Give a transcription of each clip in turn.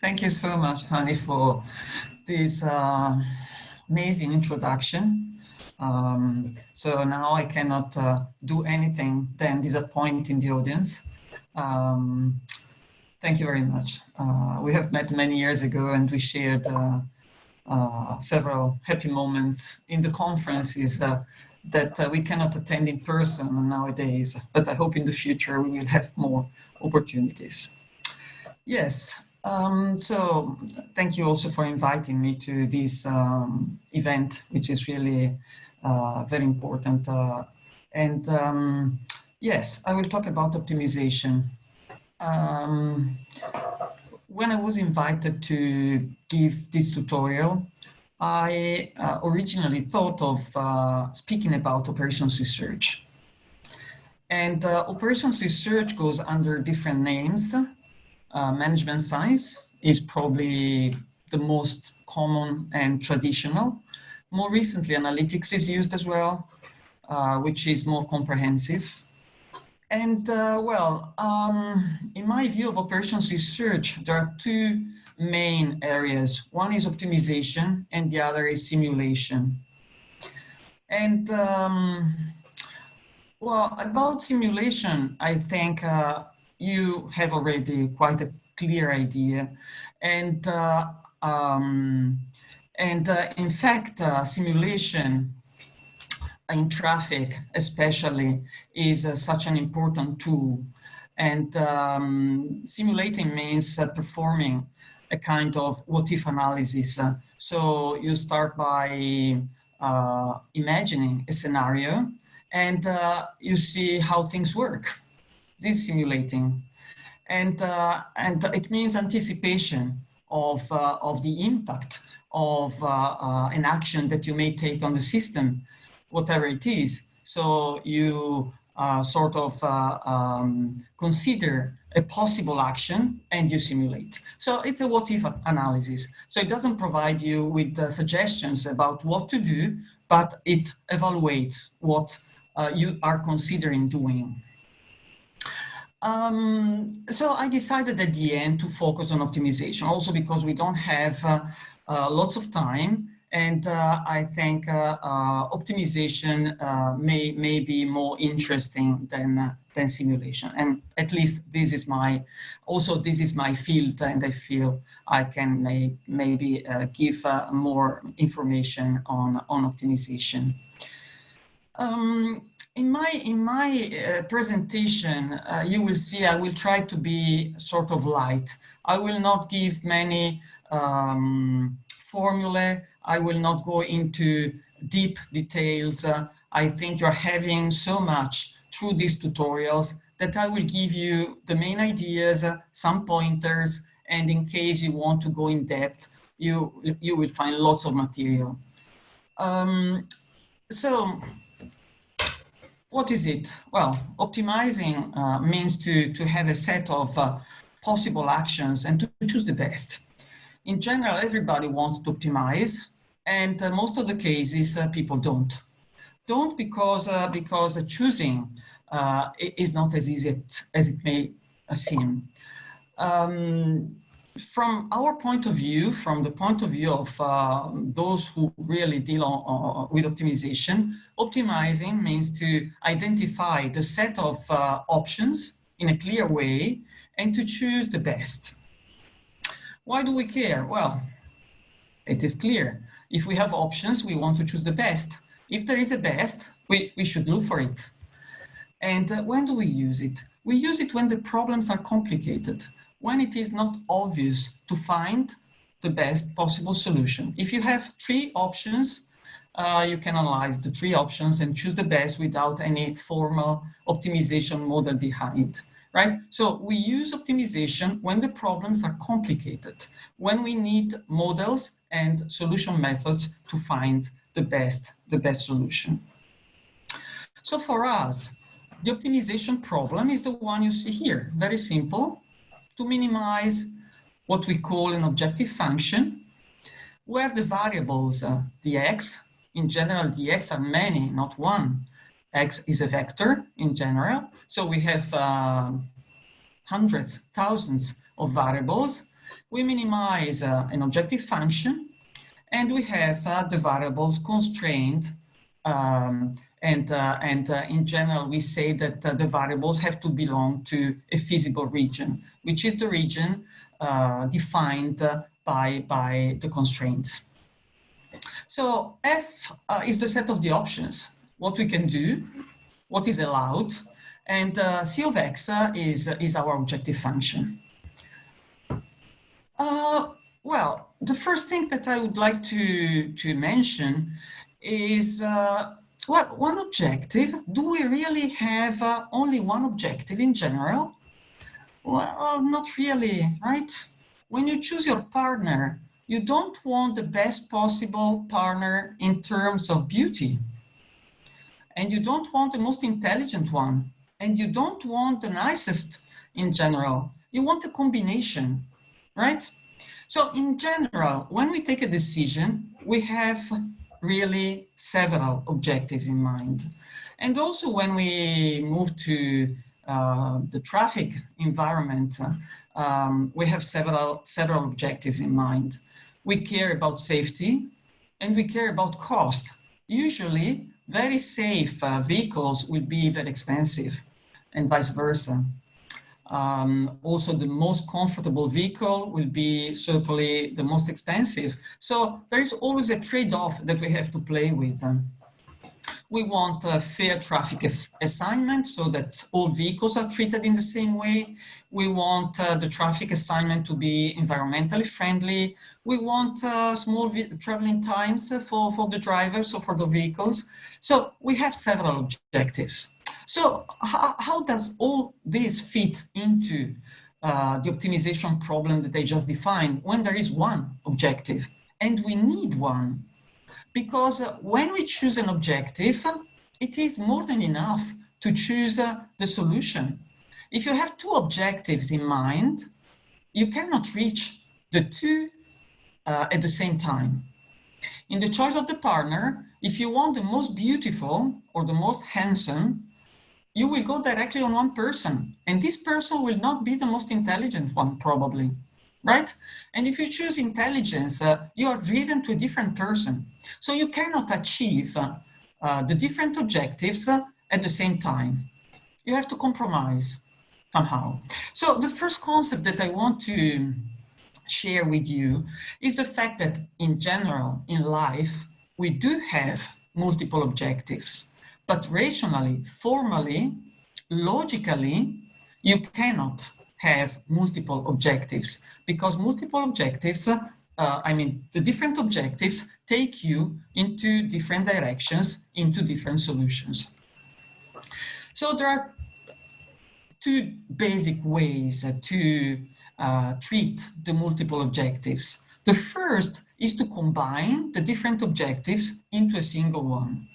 Thank you so much, Hani, for this amazing introduction. So now I cannot do anything than disappoint in the audience. Thank you very much. We have met many years ago and we shared several happy moments in the conferences that we cannot attend in person nowadays, but I hope in the future we will have more opportunities. Yes, so thank you also for inviting me to this event, which is really very important. Yes, I will talk about optimization. When I was invited to give this tutorial, I originally thought of speaking about operations research. And operations research goes under different names. Management science is probably the most common and traditional. More recently, analytics is used as well, which is more comprehensive. And in my view of operations research, there are two main areas. One is optimization and the other is simulation. And about simulation, I think you have already quite a clear idea. And in fact, simulation in traffic especially is such an important tool. And simulating means performing a kind of what-if analysis. So you start by imagining a scenario and you see how things work. This is simulating. And it means anticipation of the impact of an action that you may take on the system, whatever it is. So you consider a possible action and you simulate. So it's a what-if analysis. So it doesn't provide you with suggestions about what to do, but it evaluates what you are considering doing. So I decided at the end to focus on optimization, also because we don't have lots of time. And I think optimization may be more interesting than simulation. And at least this is my field, and I feel I can maybe give more information on optimization. In my presentation, you will see I will try to be sort of light. I will not give many formulae. I will not go into deep details. I think you're having so much through these tutorials that I will give you the main ideas, some pointers, and in case you want to go in depth, you will find lots of material. So what is it? Well, optimizing means to have a set of possible actions and to choose the best. In general, everybody wants to optimize, and most of the cases people don't. Don't because choosing is not as easy as it may seem. From our point of view, from the point of view of those who really deal with optimization, optimizing means to identify the set of options in a clear way and to choose the best. Why do we care? Well, it is clear. If we have options, we want to choose the best. If there is a best, we should look for it. And when do we use it? We use it when the problems are complicated, when it is not obvious to find the best possible solution. If you have three options, you can analyze the three options and choose the best without any formal optimization model behind, right? So we use optimization when the problems are complicated, when we need models and solution methods to find the best solution. So for us, the optimization problem is the one you see here, very simple, to minimize what we call an objective function, where the variables, the x, in general, the x are many, not one. X is a vector in general. So we have hundreds, thousands of variables. We minimize an objective function, and we have the variables constrained. And in general, we say that the variables have to belong to a feasible region, which is the region defined by the constraints. So F is the set of the options, what we can do, what is allowed, and C of X is our objective function. Well, the first thing that I would like to mention is, well, one objective. Do we really have only one objective in general? Well, not really, right? When you choose your partner, you don't want the best possible partner in terms of beauty. And you don't want the most intelligent one. And you don't want the nicest in general. You want a combination, right? So in general, when we take a decision, we have really several objectives in mind. And also when we move to the traffic environment, we have several objectives in mind. We care about safety and we care about cost. Usually, very safe vehicles will be very expensive and vice versa. Also, the most comfortable vehicle will be certainly the most expensive. So there is always a trade-off that we have to play with. We want a fair traffic assignment so that all vehicles are treated in the same way. We want the traffic assignment to be environmentally friendly. We want small traveling times for the drivers or for the vehicles. So we have several objectives. So how does all this fit into the optimization problem that I just defined when there is one objective? And we need one. Because when we choose an objective, it is more than enough to choose the solution. If you have two objectives in mind, you cannot reach the two at the same time. In the choice of the partner, if you want the most beautiful or the most handsome, you will go directly on one person, and this person will not be the most intelligent one, probably, right? And if you choose intelligence, you are driven to a different person. So you cannot achieve the different objectives at the same time. You have to compromise somehow. So the first concept that I want to share with you is the fact that in general, in life, we do have multiple objectives, but rationally, formally, logically, you cannot have multiple objectives because multiple objectives, the different objectives take you into different directions, into different solutions. So there are two basic ways to treat the multiple objectives. The first is to combine the different objectives into a single one.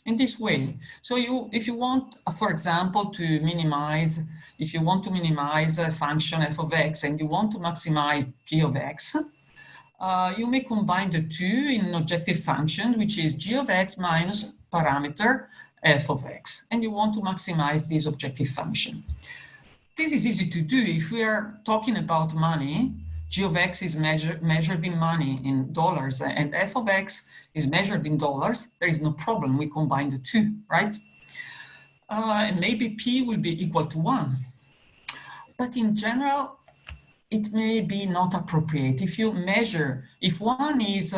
In this way, so if you want, for example, to minimize a function f of x and you want to maximize g of x, you may combine the two in an objective function, which is g of x minus parameter f of x, and you want to maximize this objective function. This is easy to do. If we are talking about money, g of x is measured in money, in dollars, and f of x is measured in dollars. There is no problem. We combine the two, right? And maybe p will be equal to 1. But in general, it may be not appropriate. If you measure, if one is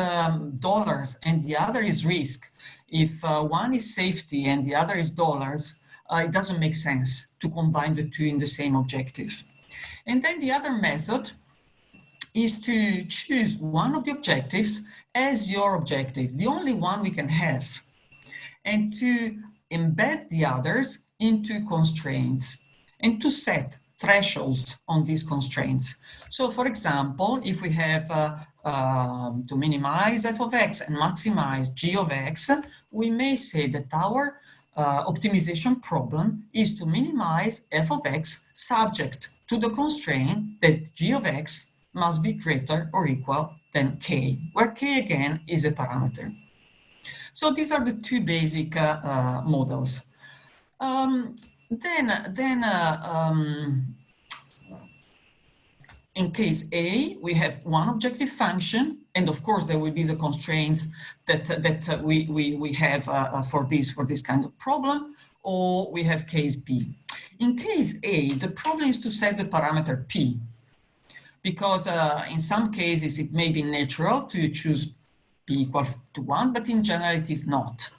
dollars and the other is risk, if one is safety and the other is dollars, it doesn't make sense to combine the two in the same objective. And then the other method is to choose one of the objectives as your objective, the only one we can have, and to embed the others into constraints and to set thresholds on these constraints. So for example, if we have to minimize f of x and maximize g of x, we may say that our optimization problem is to minimize f of x subject to the constraint that g of x must be greater or equal than k, where k again is a parameter. So these are the two basic models. in case A, we have one objective function, and of course there will be the constraints that we have for this kind of problem, or we have case B. In case A, the problem is to set the parameter P, because in some cases it may be natural to choose P equal to 1, but in general it is not.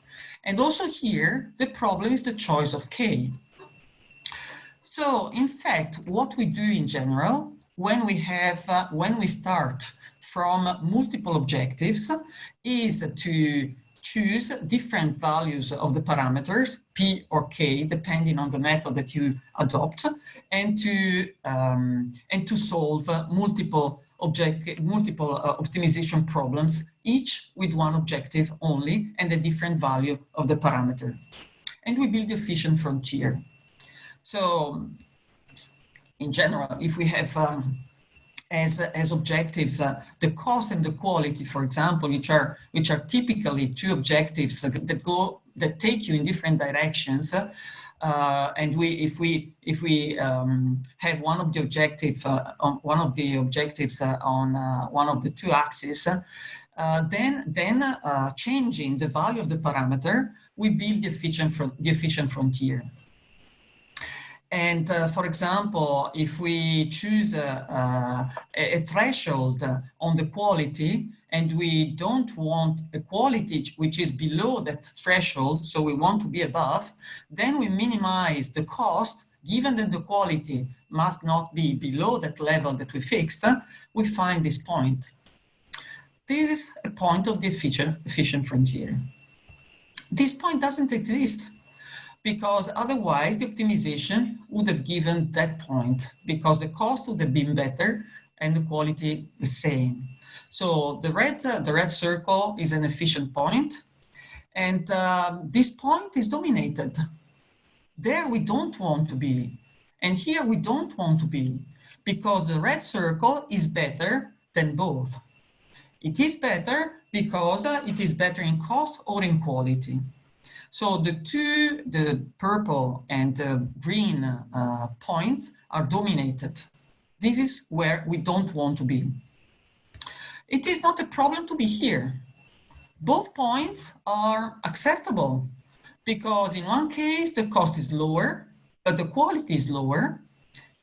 And also here, the problem is the choice of K. So in fact, what we do in general, when we start from multiple objectives, is to choose different values of the parameters, P or K, depending on the method that you adopt, and to solve multiple optimization problems, each with one objective only and a different value of the parameter. And we build the efficient frontier. So in general, if we have as objectives the cost and the quality, for example, which are typically two objectives that take you in different directions, and if we have one of the objectives on one of the two axes, then changing the value of the parameter, we build the efficient frontier. And for example, if we choose a threshold on the quality, and we don't want a quality which is below that threshold, so we want to be above, then we minimize the cost. Given that the quality must not be below that level that we fixed, we find this point. This is a point of the efficient frontier. This point doesn't exist, because otherwise the optimization would have given that point, because the cost would have been better and the quality the same. So the red circle is an efficient point, and this point is dominated. There we don't want to be, and here we don't want to be, because the red circle is better than both. It is better because it is better in cost or in quality. So the purple and green points are dominated. This is where we don't want to be. It is not a problem to be here. Both points are acceptable, because in one case the cost is lower, but the quality is lower.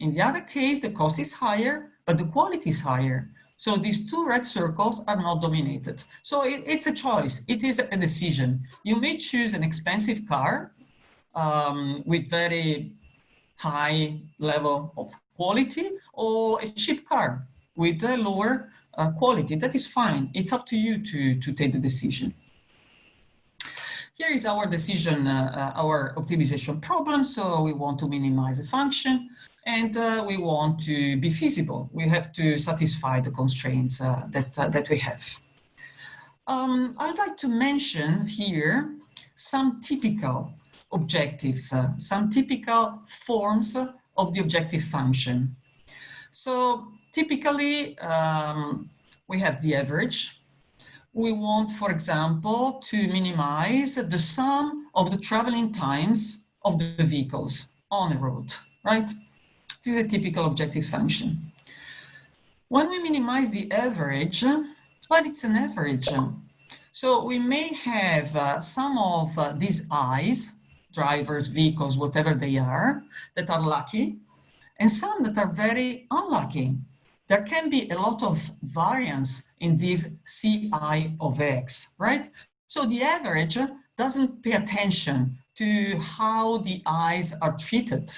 In the other case, the cost is higher, but the quality is higher. So these two red circles are not dominated. So it's a choice. It is a decision. You may choose an expensive car with very high level of quality, or a cheap car with a lower quality. That is fine. It's up to you to take the decision. Here is our decision, our optimization problem. So we want to minimize a function, and we want to be feasible. We have to satisfy the constraints that we have. I'd like to mention here some typical objectives, some typical forms of the objective function. So typically, we have the average. We want, for example, to minimize the sum of the traveling times of the vehicles on a road, right? This is a typical objective function. When we minimize the average, well, it's an average. So we may have some of these I's, drivers, vehicles, whatever they are, that are lucky, and some that are very unlucky. There can be a lot of variance in this CI of X, right? So the average doesn't pay attention to how the I's are treated.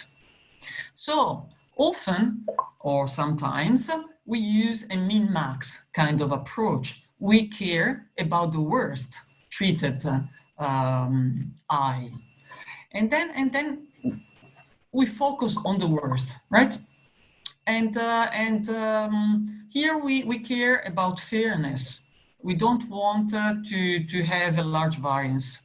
So often, or sometimes, we use a min-max kind of approach. We care about the worst treated I. And then we focus on the worst, right? And here we care about fairness. We don't want to have a large variance.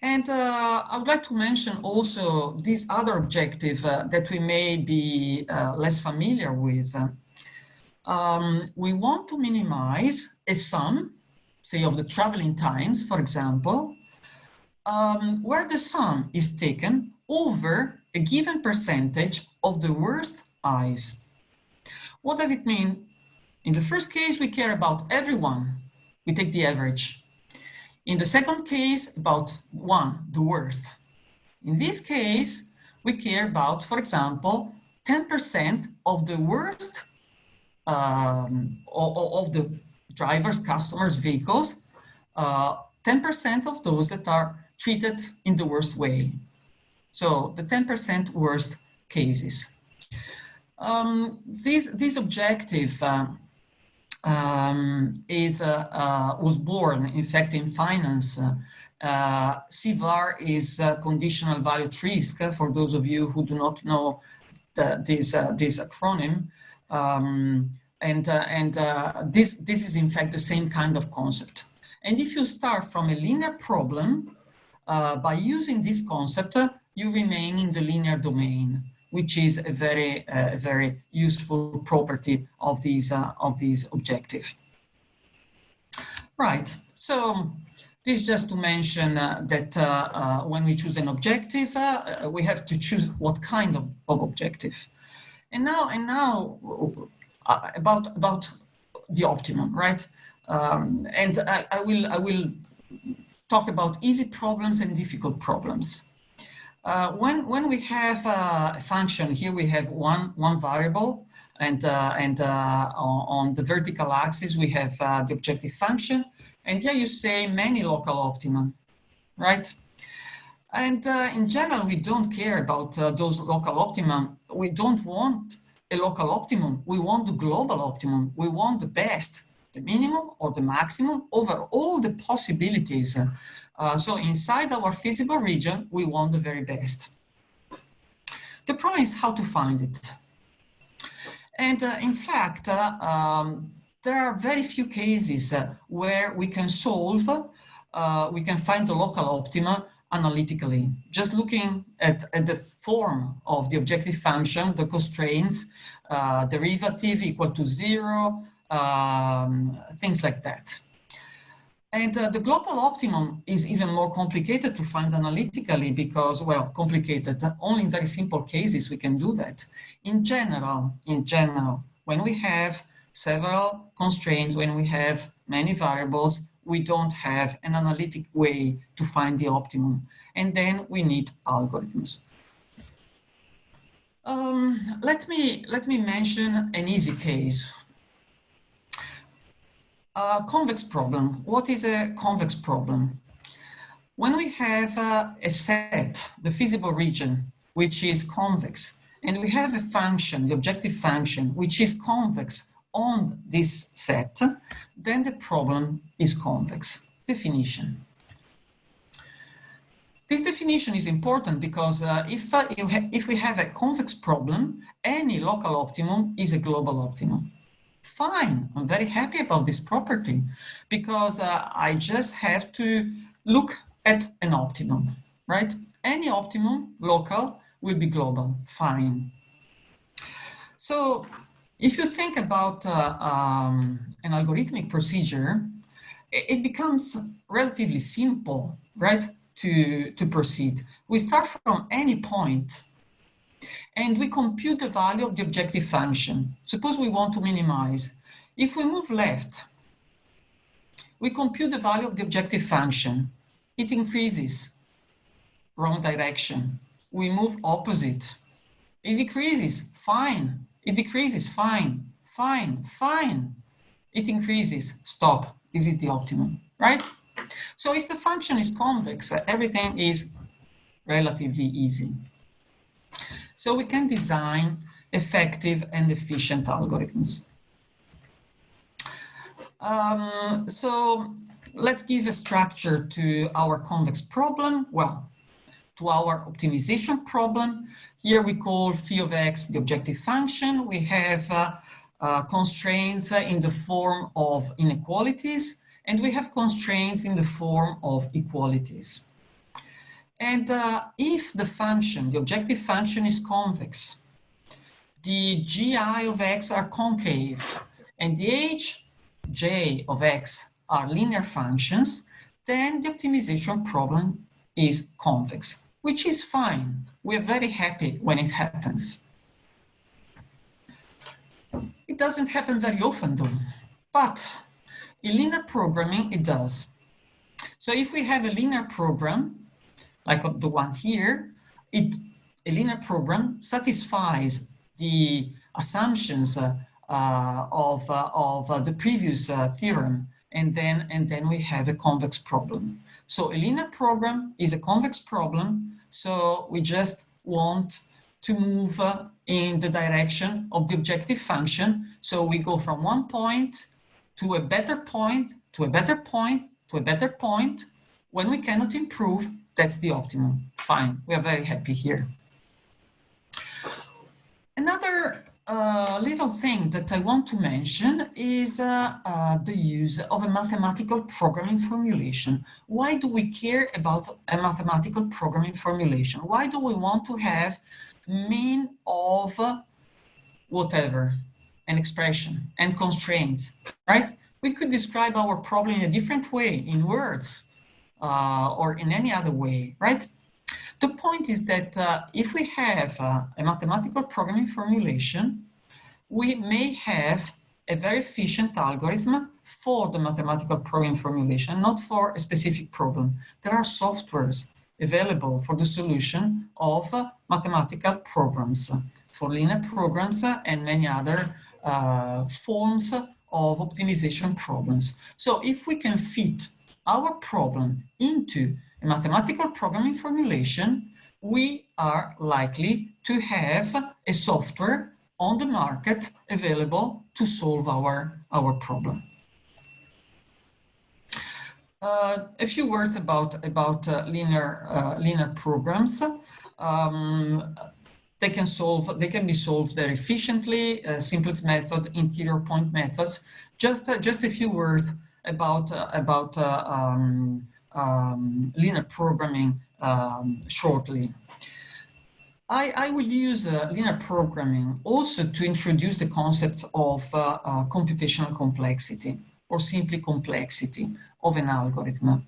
And I would like to mention also this other objective that we may be less familiar with. We want to minimize a sum, say of the traveling times, for example, where the sum is taken over a given percentage of the worst I's. What does it mean? In the first case, we care about everyone. We take the average. In the second case, about one, the worst. In this case, we care about, for example, 10% of the worst of the drivers, customers, vehicles, 10% of those that are treated in the worst way. So the 10% worst cases. This objective was born, in fact, in finance. CVAR is conditional value at risk, for those of you who do not know this acronym. This is, in fact, the same kind of concept. And if you start from a linear problem, by using this concept, you remain in the linear domain, which is a very useful property of these objective. Right. So this just to mention that when we choose an objective, we have to choose what kind of objective. And now about the optimum, right? And I will talk about easy problems and difficult problems. When we have a function, here we have one variable, and on the vertical axis we have the objective function, and here you say many local optimum, right? And in general, we don't care about those local optimum. We don't want a local optimum. We want the global optimum. We want the best, the minimum or the maximum over all the possibilities. So inside our feasible region, we want the very best. The problem is how to find it. And in fact, there are very few cases where we can solve, we can find the local optima analytically. Just looking at the form of the objective function, the constraints, derivative equal to 0, things like that. And the global optimum is even more complicated to find analytically because, well, complicated, only in very simple cases we can do that. In general, when we have several constraints, when we have many variables, we don't have an analytic way to find the optimum. And then we need algorithms. Let me mention an easy case. Convex problem. What is a convex problem? When we have a set, the feasible region, which is convex, and we have a function, the objective function, which is convex on this set, then the problem is convex. Definition. This definition is important because if we have a convex problem, any local optimum is a global optimum. Fine, I'm very happy about this property because I just have to look at an optimum, right? Any optimum, local, will be global, fine. So if you think about an algorithmic procedure, it becomes relatively simple, right, to proceed. We start from any point and we compute the value of the objective function. Suppose we want to minimize. If we move left, we compute the value of the objective function. It increases, wrong direction. We move opposite. It decreases, fine. It decreases, fine, fine, fine. It increases, stop. This is the optimum, right? So if the function is convex, everything is relatively easy. So we can design effective and efficient algorithms. So let's give a structure to our convex problem. Well, to our optimization problem. Here we call phi of x the objective function. We have constraints in the form of inequalities, and we have constraints in the form of equalities. And if the function, the objective function is convex, the gi of x are concave, and the hj of x are linear functions, then the optimization problem is convex, which is we're very happy when it happens. It doesn't happen very often though, but in linear programming, it does. So if we have a linear program, like the one here, a linear program satisfies the assumptions of the previous theorem, and then we have a convex problem. So a linear program is a convex problem, so we just want to move in the direction of the objective function. So we go from one point to a better point, to a better point, to a better point. When we cannot improve, that's the optimum. Fine, we are very happy here. Another little thing that I want to mention is the use of a mathematical programming formulation. Why do we care about a mathematical programming formulation? Why do we want to have mean of whatever, an expression and constraints, right? We could describe our problem in a different way, in words, or in any other way, right? The point is that if we have a mathematical programming formulation, we may have a very efficient algorithm for the mathematical programming formulation, not for a specific problem. There are softwares available for the solution of mathematical programs, for linear programs and many other forms of optimization problems. So if we can fit our problem into a mathematical programming formulation, we are likely to have a software on the market available to solve our problem. A few words about linear programs. They can be solved very efficiently. Simplest method, interior point methods. Just a few words about linear programming shortly. I will use linear programming also to introduce the concept of computational complexity, or simply complexity of an algorithm,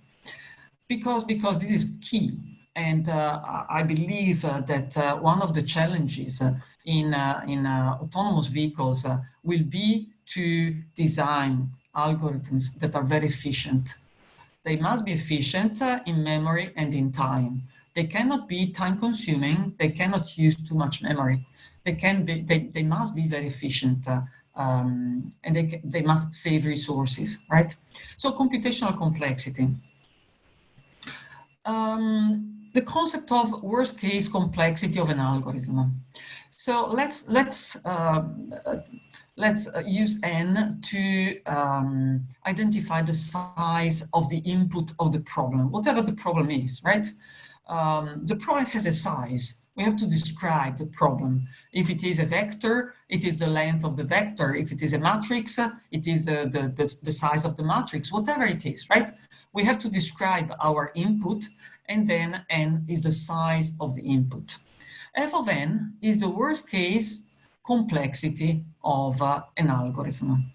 because this is key. And I believe that one of the challenges in autonomous vehicles will be to design algorithms that are very efficient. They must be efficient in memory and in time. They cannot be time-consuming. They cannot use too much memory. They must be very efficient, and they must save resources, right? So computational complexity. The concept of worst-case complexity of an algorithm. So let's use n to identify the size of the input of the problem, whatever the problem is, right? The problem has a size. We have to describe the problem. If it is a vector, it is the length of the vector. If it is a matrix, it is the size of the matrix, whatever it is, right? We have to describe our input, and then n is the size of the input. F of n is the worst case complexity of an algorithm.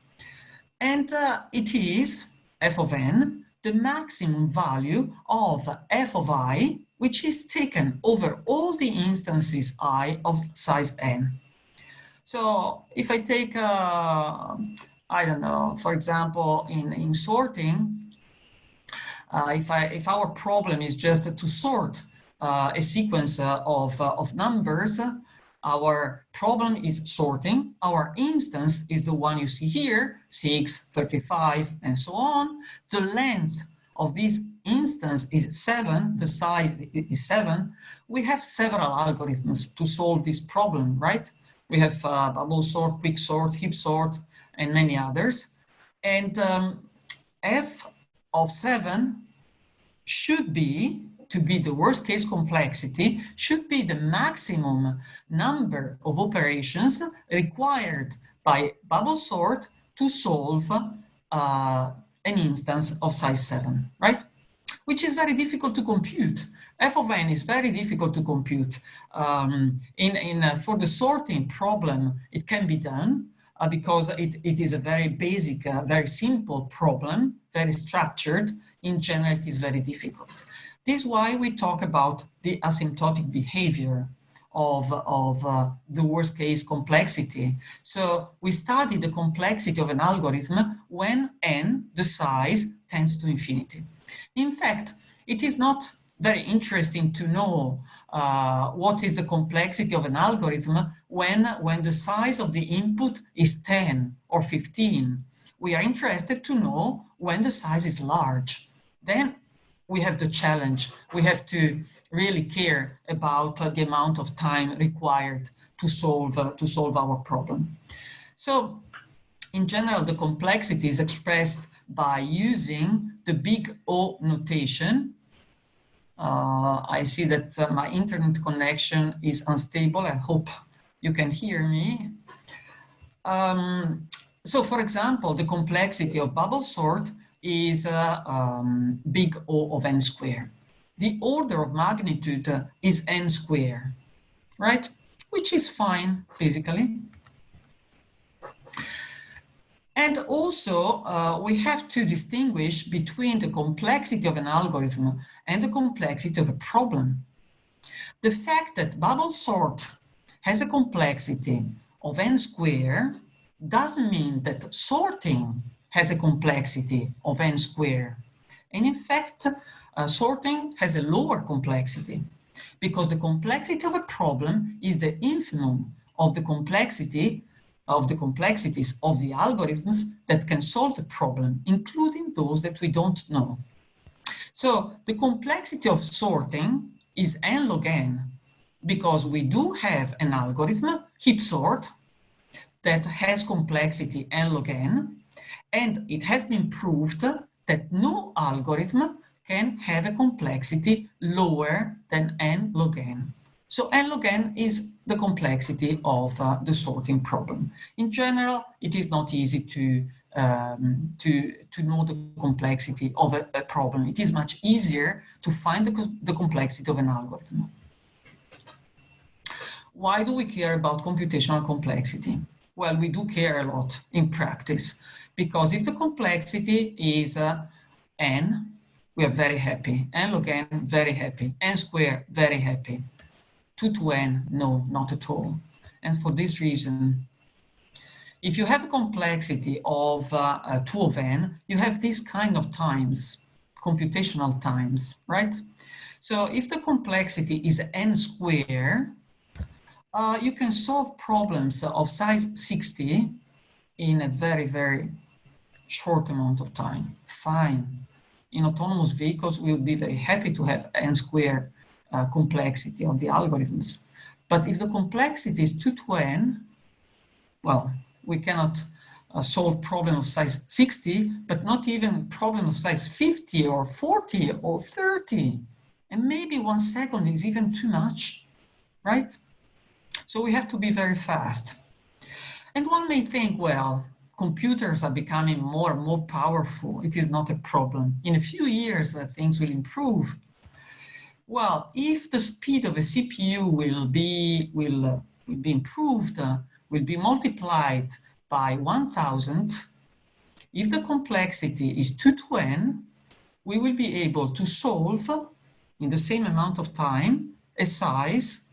And it is, f of n, the maximum value of f of I, which is taken over all the instances I of size n. So if I take, I don't know, for example, in sorting, if our problem is just to sort a sequence of numbers, our problem is sorting. Our instance is the one you see here, 6, 35, and so on. The length of this instance is 7, the size is 7. We have several algorithms to solve this problem, right? We have bubble sort, quick sort, heap sort, and many others. And f of 7 should be, to be the worst case complexity, should be the maximum number of operations required by bubble sort to solve an instance of size 7, right? Which is very difficult to compute. F of n is very difficult to compute. For the sorting problem, it can be done because it is a very basic, very simple problem, very structured. In general, it is very difficult. This is why we talk about the asymptotic behavior of the worst case complexity. So we study the complexity of an algorithm when n, the size, tends to infinity. In fact, it is not very interesting to know what is the complexity of an algorithm when the size of the input is 10 or 15. We are interested to know when the size is large. Then we have the challenge. We have to really care about the amount of time required to solve our problem. So in general, the complexity is expressed by using the big O notation. I see that my internet connection is unstable. I hope you can hear me. So for example, the complexity of bubble sort is big O of n squared. The order of magnitude is n squared, right? Which is fine, basically. And also, we have to distinguish between the complexity of an algorithm and the complexity of a problem. The fact that bubble sort has a complexity of n squared doesn't mean that sorting has a complexity of n squared. And in fact, sorting has a lower complexity because the complexity of a problem is the infimum of the complexities of the algorithms that can solve the problem, including those that we don't know. So the complexity of sorting is n log n because we do have an algorithm, heap sort, that has complexity n log n, and it has been proved that no algorithm can have a complexity lower than n log n. So n log n is the complexity of the sorting problem. In general, it is not easy to know the complexity of a problem. It is much easier to find the complexity of an algorithm. Why do we care about computational complexity? Well, we do care a lot in practice, because if the complexity is n, we are very happy. N log n, very happy. N squared, very happy. 2 to n, no, not at all. And for this reason, if you have a complexity of 2 of n, you have this kind of times, computational times, right? So if the complexity is n squared, you can solve problems of size 60 in a very, very short amount of time. Fine. In autonomous vehicles, we would be very happy to have n squared complexity of the algorithms. But if the complexity is 2 to n, well, we cannot solve problem of size 60, but not even problem of size 50 or 40 or 30. And maybe 1 second is even too much, right? So we have to be very fast. And one may think, well, computers are becoming more and more powerful. It is not a problem. In a few years, things will improve. Well, if the speed of a CPU will be improved, will be multiplied by 1,000, if the complexity is 2 to n, we will be able to solve in the same amount of time a size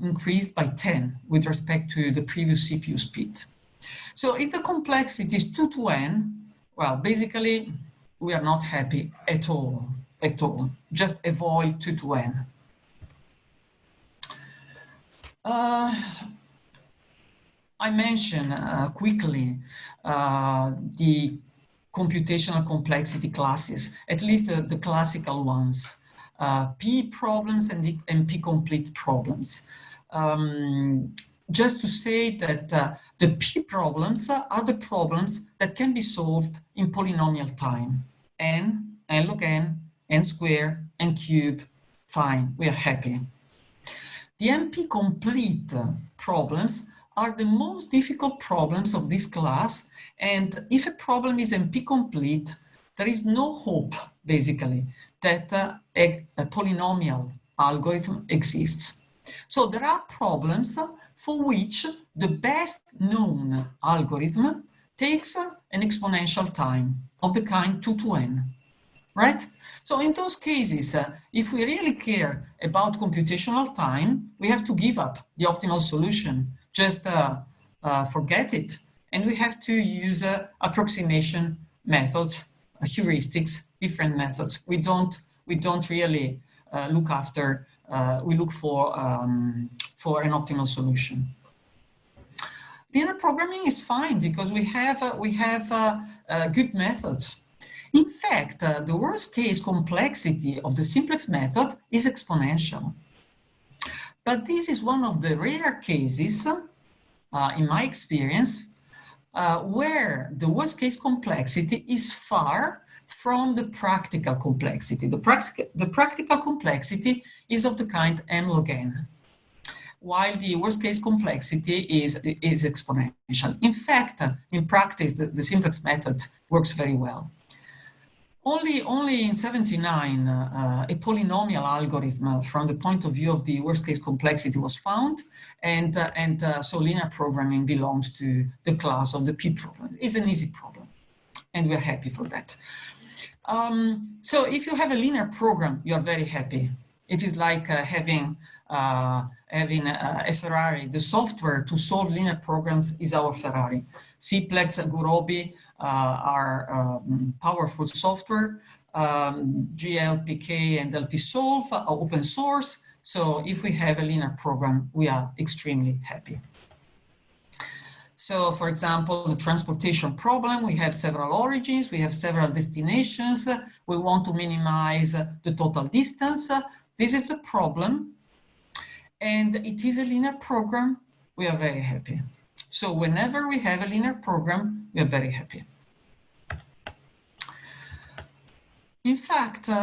increased by 10 with respect to the previous CPU speed. So if the complexity is 2 to n, well, basically, we are not happy at all. Just avoid 2 to n. I mentioned quickly the computational complexity classes, at least the classical ones, P problems and the NP-complete problems. Just to say that the P problems are the problems that can be solved in polynomial time. N, n log n, n squared, n cubed, fine, we are happy. The NP-complete problems are the most difficult problems of this class, and if a problem is NP-complete, there is no hope, basically, that a polynomial algorithm exists. So there are problems for which the best known algorithm takes an exponential time of the kind 2 to n. right? So in those cases, if we really care about computational time, we have to give up the optimal solution, just forget it. And we have to use approximation methods, heuristics, different methods. We don't really look after, we look for an optimal solution. Linear programming is fine because we have good methods. In fact, the worst case complexity of the simplex method is exponential. But this is one of the rare cases, in my experience, where the worst case complexity is far from the practical complexity. The practical complexity is of the kind m log n, while the worst case complexity is exponential. In fact, in practice, the simplex method works very well. Only in 79, a polynomial algorithm from the point of view of the worst case complexity was found, and so linear programming belongs to the class of the P problem. It's an easy problem, and we're happy for that. So if you have a linear program, you are very happy. It is like having a Ferrari. The software to solve linear programs is our Ferrari. Cplex, Gurobi are powerful software. GLPK and LPsolve are open source. So if we have a linear program, we are extremely happy. So for example, the transportation problem, we have several origins, we have several destinations. We want to minimize the total distance. This is the problem. And it is a linear program, we are very happy. So whenever we have a linear program, we are very happy. In fact, there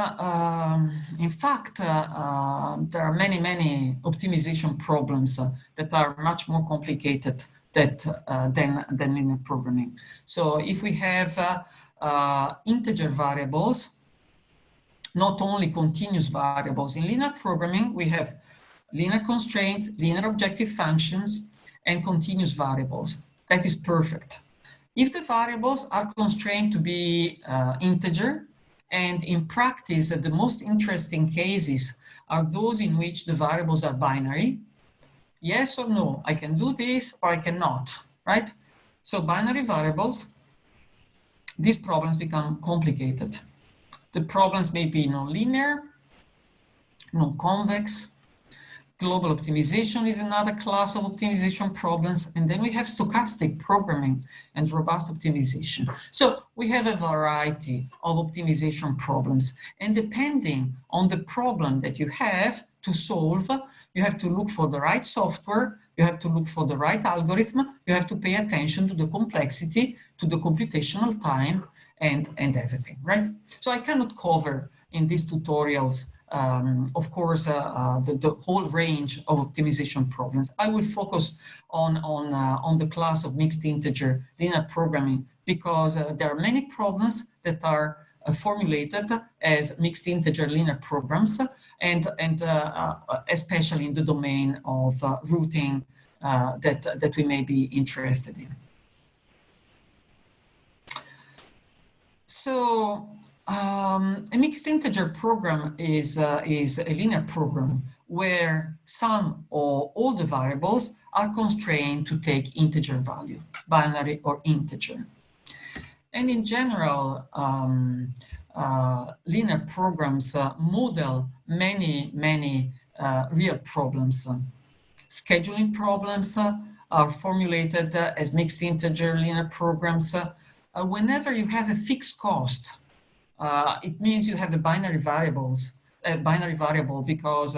are many optimization problems that are much more complicated than linear programming. So if we have integer variables, not only continuous variables, in linear programming, we have linear constraints, linear objective functions, and continuous variables. That is perfect. If the variables are constrained to be integer, and in practice, the most interesting cases are those in which the variables are binary, yes or no, I can do this or I cannot, right? So binary variables, these problems become complicated. The problems may be nonlinear, non-convex. Global optimization is another class of optimization problems. And then we have stochastic programming and robust optimization. So we have a variety of optimization problems. And depending on the problem that you have to solve, you have to look for the right software, you have to look for the right algorithm, you have to pay attention to the complexity, to the computational time, and everything, right? So I cannot cover in these tutorials of course, the whole range of optimization problems. I will focus on the class of mixed integer linear programming because there are many problems that are formulated as mixed integer linear programs, and especially in the domain of routing that we may be interested in. So. A mixed integer program is a linear program where some or all the variables are constrained to take integer value, binary or integer. And in general, linear programs model many real problems. Scheduling problems are formulated as mixed integer linear programs. Whenever you have a fixed cost, it means you have a binary variable because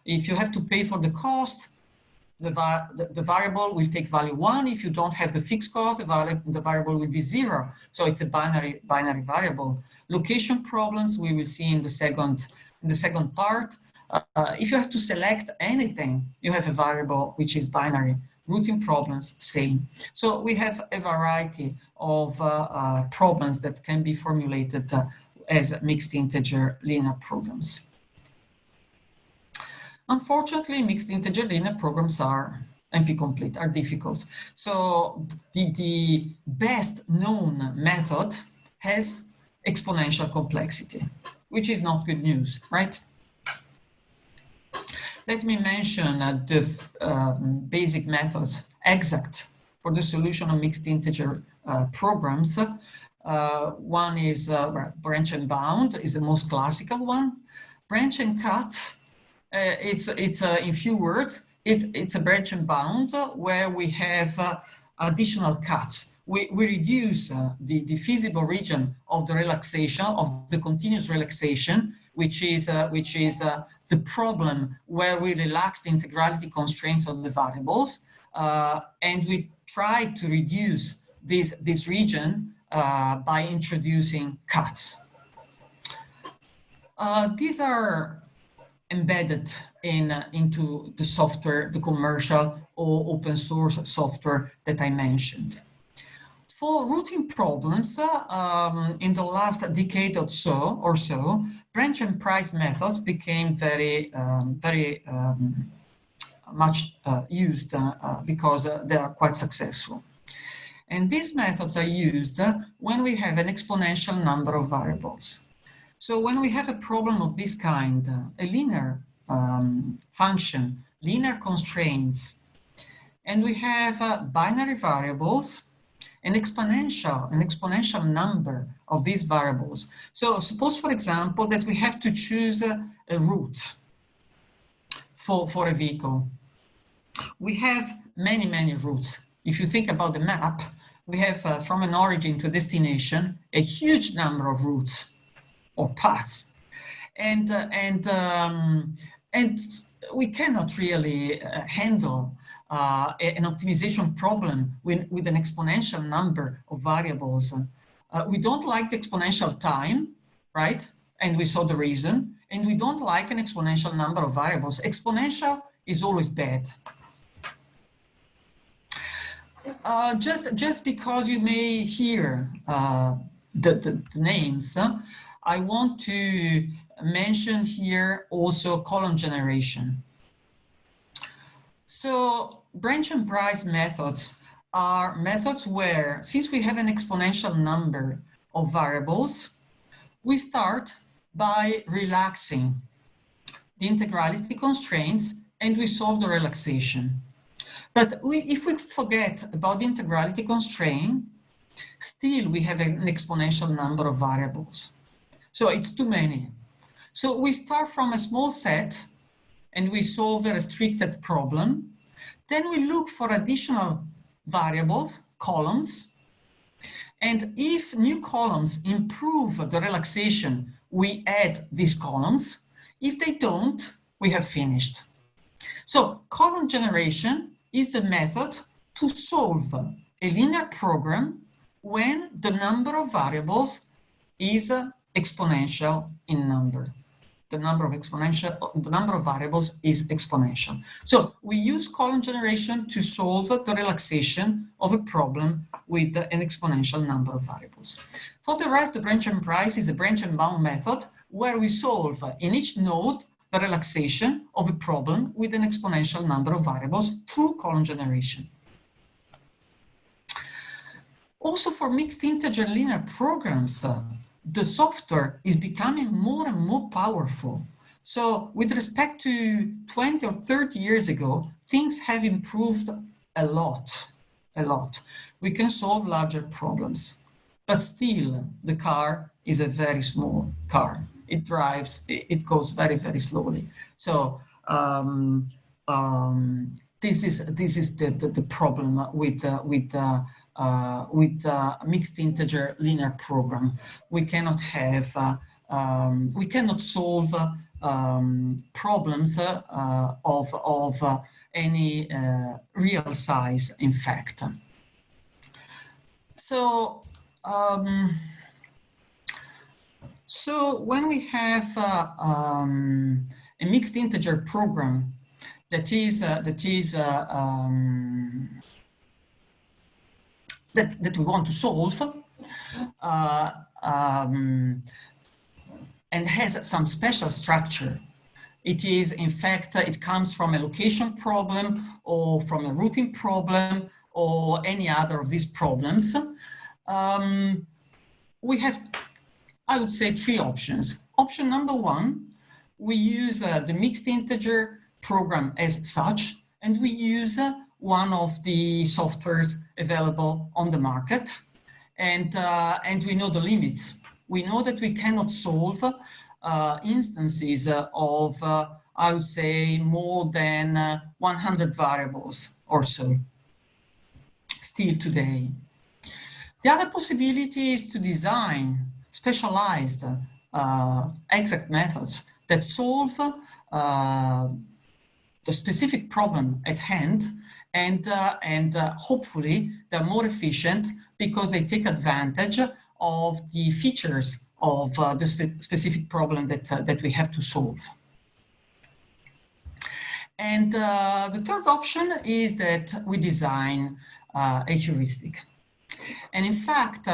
if you have to pay for the cost, the variable will take value 1. If you don't have the fixed cost, the variable will be 0. So it's a binary variable. Location problems we will see in the second part. If you have to select anything, you have a variable which is binary. Routing problems, same. So we have a variety of problems that can be formulated as mixed integer linear programs. Unfortunately, mixed integer linear programs are NP-complete, are difficult. So the best known method has exponential complexity, which is not good news, right? Let me mention the basic methods exact for the solution of mixed integer programs. One is branch and bound, is the most classical one. Branch and cut, it's in few words, it's a branch and bound where we have additional cuts. We reduce the feasible region of the relaxation, of the continuous relaxation, which is the problem where we relax the integrality constraints of the variables, and we try to reduce this region by introducing cuts. These are embedded into the software, the commercial or open source software that I mentioned. For routing problems, in the last decade or so, branch and price methods became very much used because they are quite successful. And these methods are used when we have an exponential number of variables. So when we have a problem of this kind, a linear function, linear constraints, and we have binary variables, an exponential number of these variables. So suppose, for example, that we have to choose a route for a vehicle. We have many routes. If you think about the map, we have from an origin to a destination, a huge number of routes or paths. And we cannot really handle an optimization problem with an exponential number of variables. We don't like the exponential time, right? And we saw the reason. And we don't like an exponential number of variables. Exponential is always bad. Just because you may hear the names, I want to mention here also column generation. So branch and price methods are methods where, since we have an exponential number of variables, we start by relaxing the integrality constraints and we solve the relaxation. But if we forget about the integrality constraint, still we have an exponential number of variables. So it's too many. So we start from a small set and we solve a restricted problem. Then we look for additional variables, columns. And if new columns improve the relaxation, we add these columns. If they don't, we have finished. So column generation is the method to solve a linear program when the number of variables is exponential in number. The number of variables is exponential. So we use column generation to solve the relaxation of a problem with an exponential number of variables. For the rest, the branch and price is a branch and bound method where we solve in each node the relaxation of a problem with an exponential number of variables through column generation. Also for mixed integer linear programs, the software is becoming more and more powerful. So with respect to 20 or 30 years ago, things have improved a lot. We can solve larger problems, but still the car is a very small car. It goes very slowly. So this is the problem with mixed integer linear program. We cannot have we cannot solve problems of any real size, in fact. So so when we have a mixed integer program that we want to solve and has some special structure. It is, in fact, it comes from a location problem or from a routing problem or any other of these problems. We have I would say, three options. Option number one, we use the mixed integer program as such, and we use one of the softwares available on the market, and we know the limits. We know that we cannot solve instances of, I would say, more than 100 variables or so, still today. The other possibility is to design specialized exact methods that solve the specific problem at hand, and hopefully they're more efficient because they take advantage of the features of the specific problem that we have to solve. And the third option is that we design a heuristic. And in fact,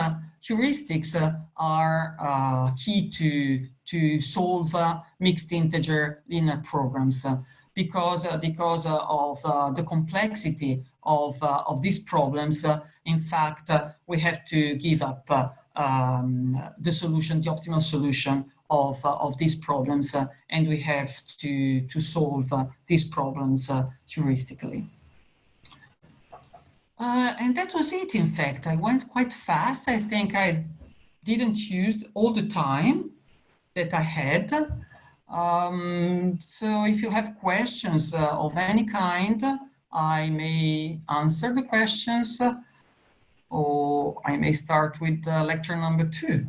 heuristics are key to solve mixed integer linear programs because of the complexity of these problems. In fact, we have to give up the solution, the optimal solution of these problems, and we have to solve these problems heuristically. And that was it, in fact. I went quite fast. I think I didn't use all the time that I had. So if you have questions of any kind, I may answer the questions, or I may start with lecture number 2.